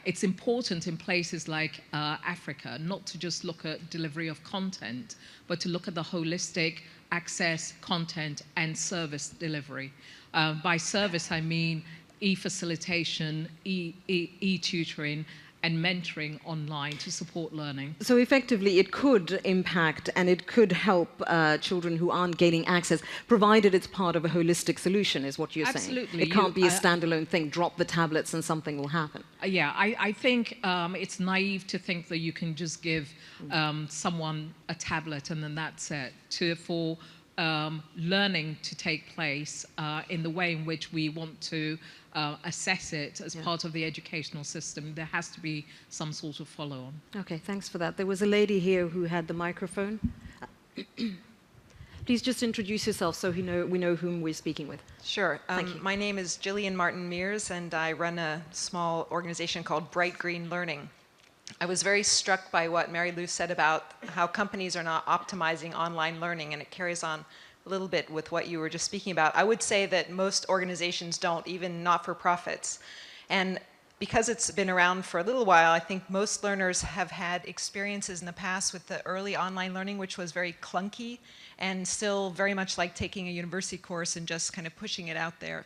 it's important in places like Africa not to just look at delivery of content, but to look at the holistic access, content, and service delivery. By service, I mean e-facilitation, e-tutoring, and mentoring online to support learning. So effectively, it could impact and it could help children who aren't gaining access, provided it's part of a holistic solution, is what you're saying. Absolutely. It can't be a standalone thing, drop the tablets and something will happen. Yeah, I think it's naive to think that you can just give someone a tablet and then that's it. For learning to take place in the way in which we want to assess it as part of the educational system, there has to be some sort of follow-on. Okay, thanks for that. There was a lady here who had the microphone. Please just introduce yourself so we know whom we're speaking with. Sure. Thank you. My name is Jillian Martin Mears, and I run a small organization called Bright Green Learning. I was very struck by what Mary Lou said about how companies are not optimizing online learning, and it carries on a little bit with what you were just speaking about. I would say that most organizations don't, even not-for-profits. And because it's been around for a little while, I think most learners have had experiences in the past with the early online learning, which was very clunky and still very much like taking a university course and just kind of pushing it out there.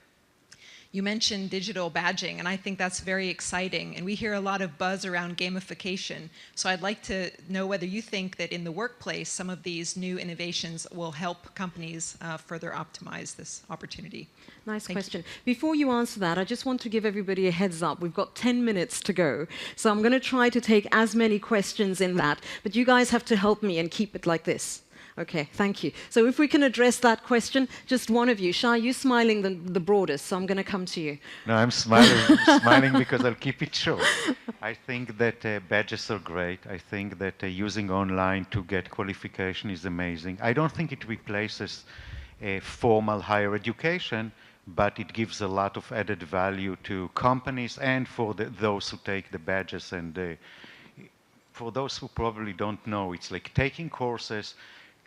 You mentioned digital badging, and I think that's very exciting. And we hear a lot of buzz around gamification. So I'd like to know whether you think that in the workplace, some of these new innovations will help companies further optimize this opportunity. Nice question. Before you answer that, I just want to give everybody a heads up. We've got 10 minutes to go. So I'm going to try to take as many questions in that. But you guys have to help me and keep it like this. Okay, thank you. So if we can address that question, just one of you. Shai, you're smiling the broadest, so I'm going to come to you. No, I'm smiling because I'll keep it short. I think that badges are great. I think that using online to get qualification is amazing. I don't think it replaces formal higher education, but it gives a lot of added value to companies and for those who take the badges. And for those who probably don't know, it's like taking courses,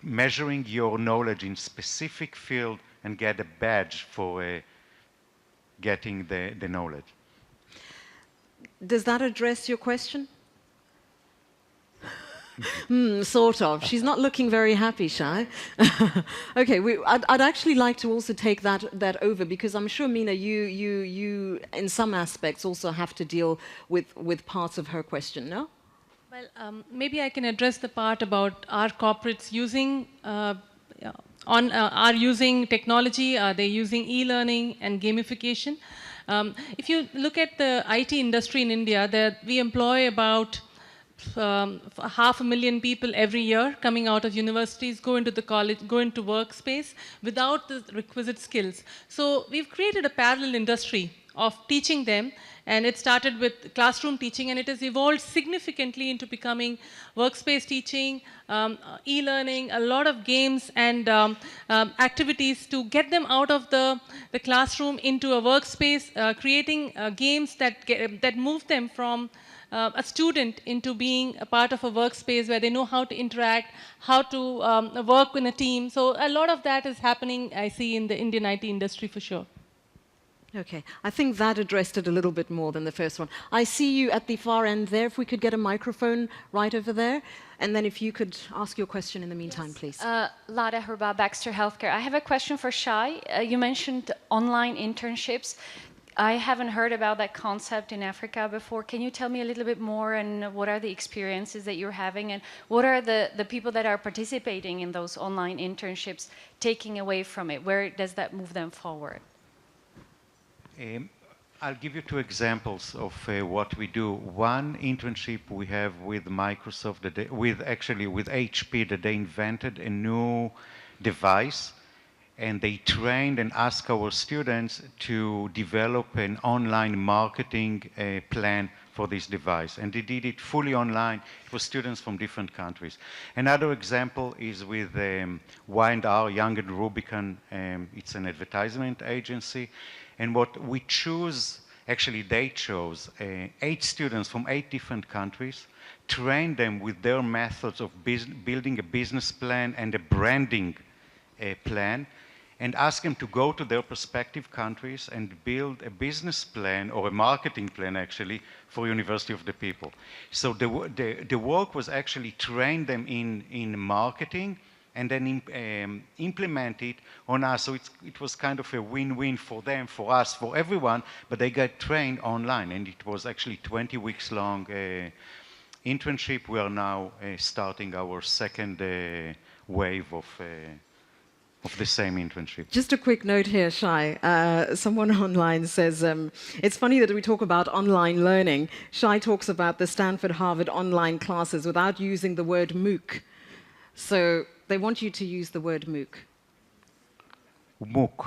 measuring your knowledge in specific field, and get a badge for getting the knowledge. Does that address your question? Sort of. She's not looking very happy, Shai. Okay, I'd actually like to also take that over, because I'm sure, Meena, you in some aspects also have to deal with parts of her question, no? Well, maybe I can address the part about our corporates using are using technology, are they using e-learning and gamification? If you look at the IT industry in India, we employ about 500,000 people every year coming out of universities, go into the college, go into workspace without the requisite skills. So we've created a parallel industry of teaching them, and it started with classroom teaching, and it has evolved significantly into becoming workspace teaching, e-learning, a lot of games and activities to get them out of the classroom into a workspace, creating games that move them from a student into being a part of a workspace where they know how to interact, how to work in a team. So a lot of that is happening, I see, in the Indian IT industry for sure. Okay, I think that addressed it a little bit more than the first one. I see you at the far end there. If we could get a microphone right over there. And then if you could ask your question in the meantime, yes. Please. Lada Herba, Baxter Healthcare. I have a question for Shai. You mentioned online internships. I haven't heard about that concept in Africa before. Can you tell me a little bit more, and what are the experiences that you're having, and what are the people that are participating in those online internships taking away from it? Where does that move them forward? I'll give you two examples of what we do. One internship we have with Microsoft, with HP, that they invented a new device, and they trained and asked our students to develop an online marketing plan for this device. And they did it fully online for students from different countries. Another example is with Y&R, Young and Rubicon. It's an advertisement agency. And what we choose, actually they chose 8 students from 8 different countries, trained them with their methods of building a business plan and a branding plan, and ask them to go to their respective countries and build a business plan, or a marketing plan actually, for University of the People. So the work was actually train them in marketing, and then implement it on us. So it was kind of a win-win for them, for us, for everyone, but they got trained online, and it was actually 20 weeks long internship. We are now starting our second wave of the same internship. Just a quick note here, Shai. Someone online says, it's funny that we talk about online learning. Shai talks about the Stanford, Harvard online classes without using the word MOOC. So they want you to use the word MOOC. MOOC.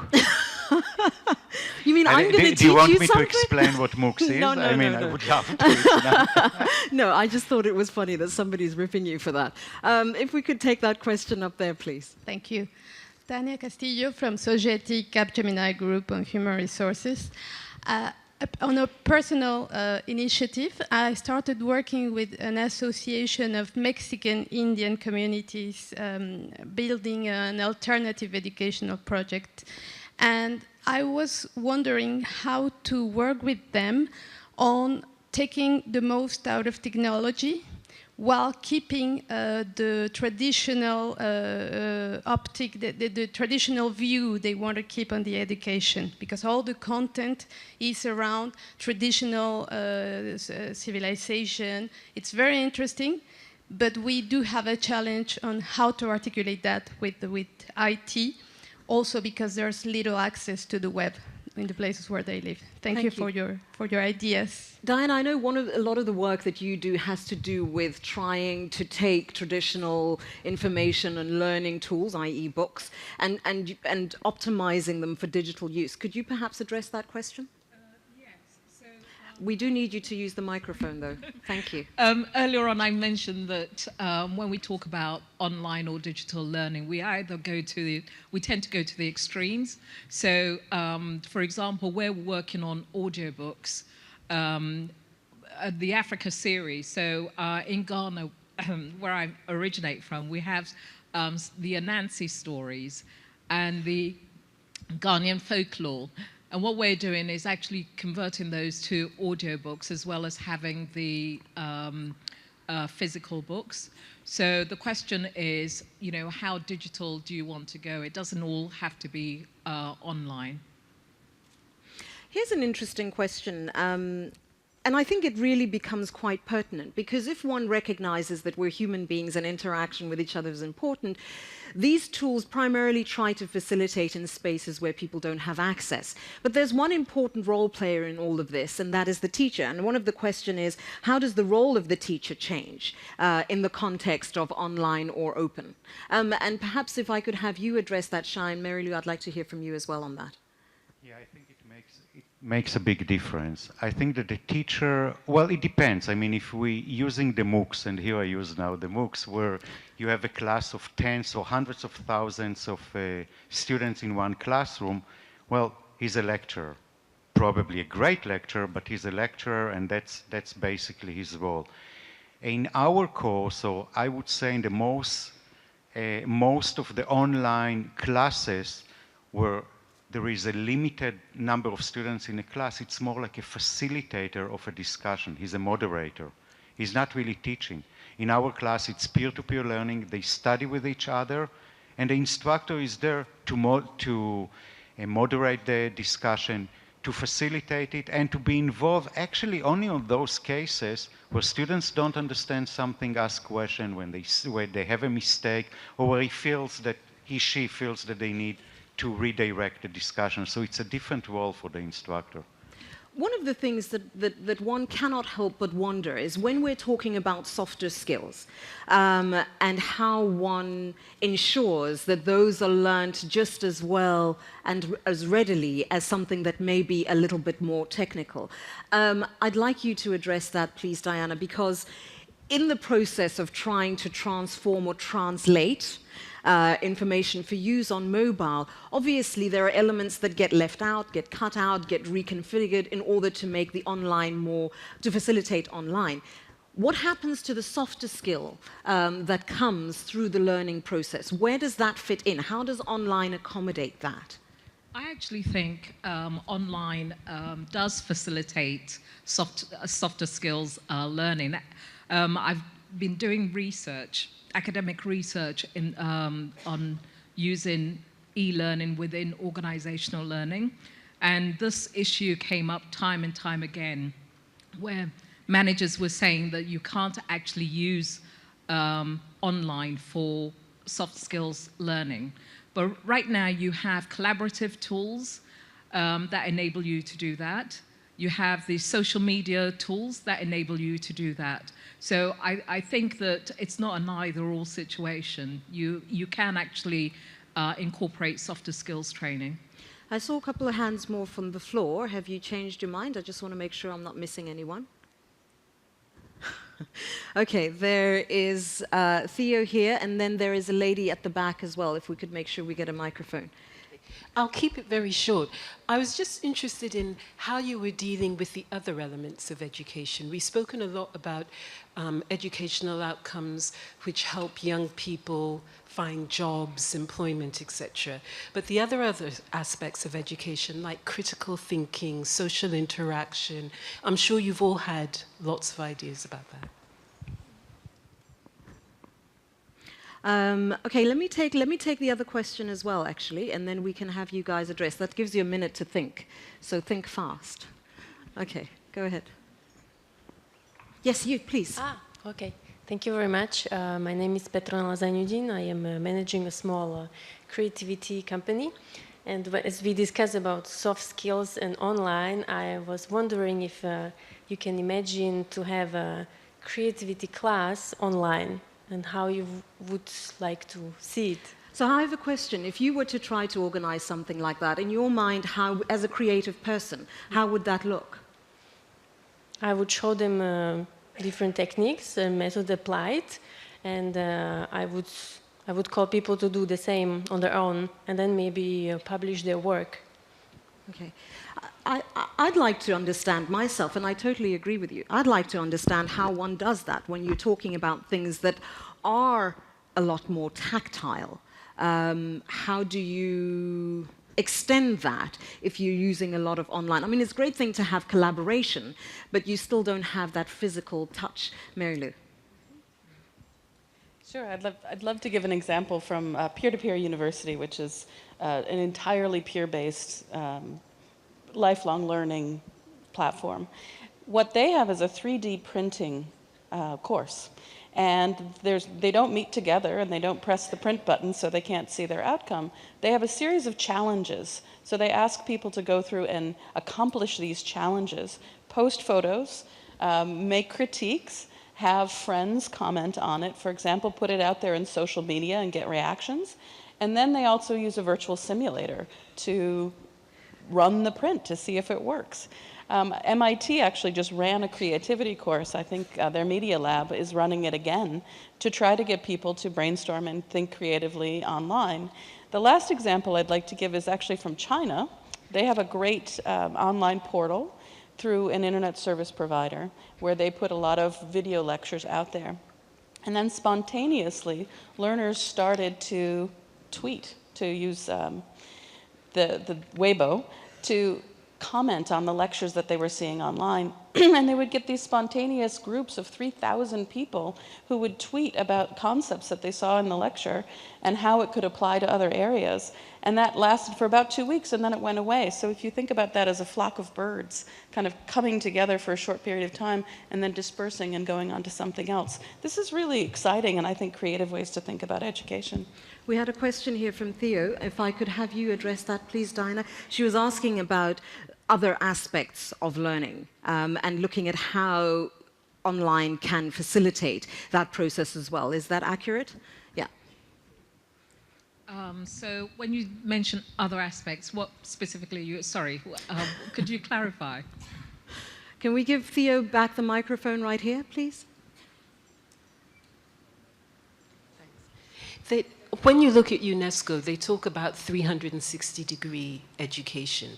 You mean I'm going to teach you something? Do you want me to explain what MOOCs is? No, I would love to. No, I just thought it was funny that somebody's ripping you for that. If we could take that question up there, please. Thank you. Tania Castillo from Sogeti Capgemini Group on Human Resources. On a personal initiative, I started working with an association of Mexican Indian communities building an alternative educational project. And I was wondering how to work with them on taking the most out of technology while keeping the traditional optic, the traditional view they want to keep on the education, because all the content is around traditional civilization. It's very interesting, but we do have a challenge on how to articulate that with IT, also because there's little access to the web. in the places where they live. Thank you for your ideas. Diana, I know a lot of the work that you do has to do with trying to take traditional information and learning tools, i.e. books, and optimizing them for digital use. Could you perhaps address that question? We do need you to use the microphone, though. Thank you. Earlier on, I mentioned that when we talk about online or digital learning, we tend to go to the extremes. So, for example, we're working on audiobooks, the Africa series. So, in Ghana, where I originate from, we have the Anansi stories and the Ghanaian folklore. And what we're doing is actually converting those to audiobooks as well as having the physical books. So the question is, you know, how digital do you want to go? It doesn't all have to be online. Here's an interesting question. And I think it really becomes quite pertinent, because if one recognizes that we're human beings and interaction with each other is important, these tools primarily try to facilitate in spaces where people don't have access. But there's one important role player in all of this, and that is the teacher. And one of the questions is, how does the role of the teacher change in the context of online or open? And perhaps if I could have you address that, Shai, and Mary Lou, I'd like to hear from you as well on that. Yeah, I think it makes a big difference. I think that the teacher, well, it depends. I mean, if we using the MOOCs, and here I use now the MOOCs, where you have a class of tens or hundreds of thousands of students in one classroom, well, he's a lecturer. Probably a great lecturer, but he's a lecturer, and that's basically his role. In our course, or I would say in the most of the online classes where there is a limited number of students in a class, it's more like a facilitator of a discussion. He's a moderator. He's not really teaching. In our class, it's peer-to-peer learning. They study with each other, and the instructor is there to moderate the discussion, to facilitate it, and to be involved actually only on those cases where students don't understand something, ask questions, when they have a mistake, or where she feels that they need to redirect the discussion. So it's a different role for the instructor. One of the things that one cannot help but wonder is when we're talking about softer skills and how one ensures that those are learnt just as well and as readily as something that may be a little bit more technical. I'd like you to address that, please, Diana, because in the process of trying to transform or translate information for use on mobile, obviously there are elements that get left out, get cut out, get reconfigured in order to make the online to facilitate online. What happens to the softer skill that comes through the learning process? Where does that fit in? How does online accommodate that? I actually think online does facilitate softer skills learning. I've been doing research, academic research on using e-learning within organizational learning. And this issue came up time and time again, where managers were saying that you can't actually use online for soft skills learning. But right now you have collaborative tools that enable you to do that. You have the social media tools that enable you to do that. So I think that it's not an either-or situation. You can actually incorporate softer skills training. I saw a couple of hands more from the floor. Have you changed your mind? I just want to make sure I'm not missing anyone. Okay, there is Theo here, and then there is a lady at the back as well, if we could make sure we get a microphone. I'll keep it very short. I was just interested in how you were dealing with the other elements of education. We've spoken a lot about educational outcomes which help young people find jobs, employment, etc. But the other aspects of education, like critical thinking, social interaction, I'm sure you've all had lots of ideas about that. Okay, let me take the other question as well, actually, and then we can have you guys address. That gives you a minute to think, so think fast. Okay, go ahead. Yes, you, please. Okay. Thank you very much. My name is Petrona Lazanudin. I am managing a small creativity company. And as we discussed about soft skills and online, I was wondering if you can imagine to have a creativity class online and how you would like to see it. So I have a question. If you were to try to organize something like that, in your mind, how, as a creative person, how would that look? I would show them different techniques and method applied, and I would call people to do the same on their own, and then maybe publish their work. Okay. I'd like to understand myself, and I totally agree with you. I'd like to understand how one does that when you're talking about things that are a lot more tactile. How do you extend that if you're using a lot of online? I mean, it's a great thing to have collaboration, but you still don't have that physical touch. Mary Lou. Sure, I'd love to give an example from Peer-to-Peer University, which is an entirely peer-based lifelong learning platform. What they have is a 3D printing course. And they don't meet together and they don't press the print button so they can't see their outcome. They have a series of challenges. So they ask people to go through and accomplish these challenges, post photos, make critiques, have friends comment on it, for example, put it out there in social media and get reactions. And then they also use a virtual simulator to run the print to see if it works. MIT actually just ran a creativity course. I think their media lab is running it again to try to get people to brainstorm and think creatively online. The last example I'd like to give is actually from China. They have a great online portal through an internet service provider where they put a lot of video lectures out there. And then spontaneously, learners started to tweet, to use the Weibo, to comment on the lectures that they were seeing online. And they would get these spontaneous groups of 3,000 people who would tweet about concepts that they saw in the lecture and how it could apply to other areas. And that lasted for about 2 weeks, and then it went away. So if you think about that as a flock of birds kind of coming together for a short period of time and then dispersing and going on to something else, this is really exciting and I think creative ways to think about education. We had a question here from Theo. If I could have you address that, please, Diana. She was asking about other aspects of learning and looking at how online can facilitate that process as well. Is that accurate? Yeah. So when you mention other aspects, what specifically you, sorry, could you clarify? Can we give Theo back the microphone right here, please? When you look at UNESCO, they talk about 360-degree education.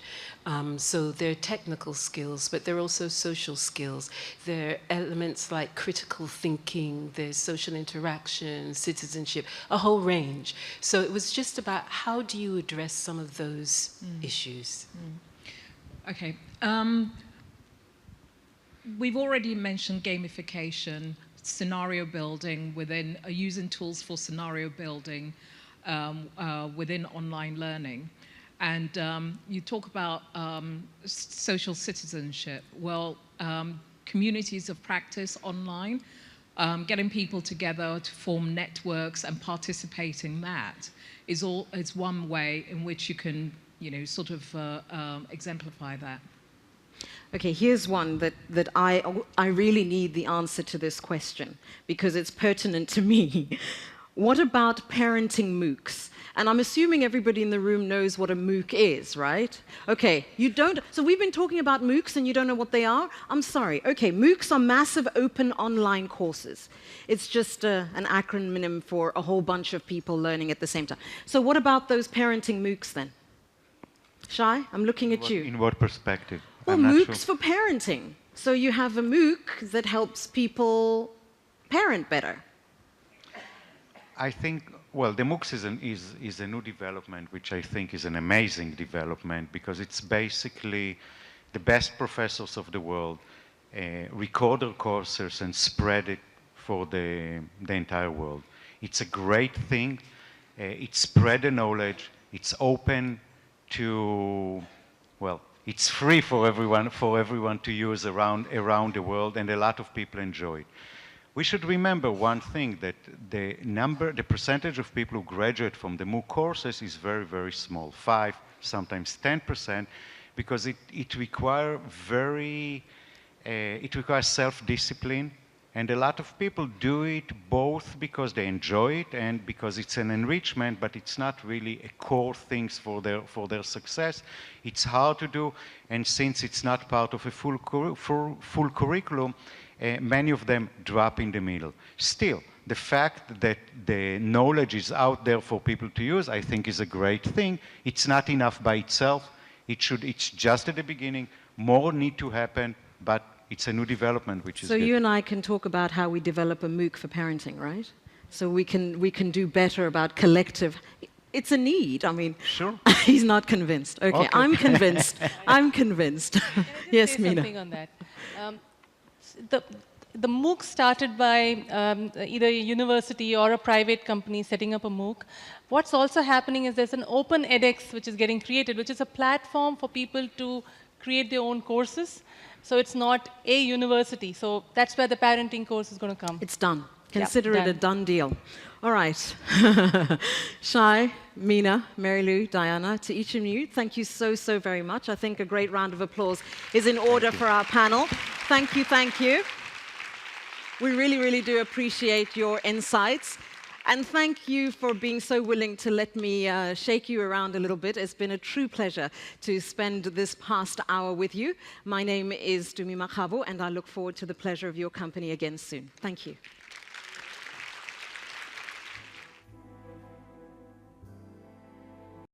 So there are technical skills, but there are also social skills. There are elements like critical thinking, there's social interaction, citizenship, a whole range. So it was just about how do you address some of those issues? Okay. We've already mentioned gamification, scenario building within using tools for scenario building within online learning. And you talk about social citizenship. Well, communities of practice online, getting people together to form networks and participate in that is one way in which you can, sort of exemplify that. Okay, here's one that I really need the answer to this question because it's pertinent to me. What about parenting MOOCs? And I'm assuming everybody in the room knows what a MOOC is, right? Okay, you don't. So we've been talking about MOOCs and you don't know what they are? I'm sorry. Okay, MOOCs are massive open online courses. It's just an acronym for a whole bunch of people learning at the same time. So what about those parenting MOOCs then? Shai, I'm looking at you. In what perspective? Well, MOOCs for parenting. So you have a MOOC that helps people parent better. I think, well, the MOOCs is a new development, which I think is an amazing development because it's basically the best professors of the world record their courses and spread it for the entire world. It's a great thing. It spread the knowledge. It's open to, well, it's free for everyone to use around the world, and a lot of people enjoy it. We should remember one thing, that the percentage of people who graduate from the MOOC courses is very, very small, 5, sometimes 10%, because it requires self-discipline. And a lot of people do it both because they enjoy it and because it's an enrichment, but it's not really a core thing for their success. It's hard to do, and since it's not part of a full curriculum, many of them drop in the middle. Still, the fact that the knowledge is out there for people to use, I think, is a great thing. It's not enough by itself. It's just at the beginning. More need to happen, but it's a new development, which is so good. You and I can talk about how we develop a MOOC for parenting, right? So we can do better about collective. It's a need. I mean, sure. He's not convinced. Okay. I'm convinced. I'm convinced. Yes, Meena. Something on that. The MOOC started by either a university or a private company setting up a MOOC. What's also happening is there's an open edX which is getting created, which is a platform for people to create their own courses. So it's not a university. So that's where the parenting course is going to come. It's done. Consider it a done deal. All right. Shai, Meena, Mary Lou, Diana, to each of you, thank you so, so very much. I think a great round of applause is in order for our panel. Thank you, thank you. We really, really do appreciate your insights. And thank you for being so willing to let me shake you around a little bit. It's been a true pleasure to spend this past hour with you. My name is Tumi Makgabo, and I look forward to the pleasure of your company again soon. Thank you.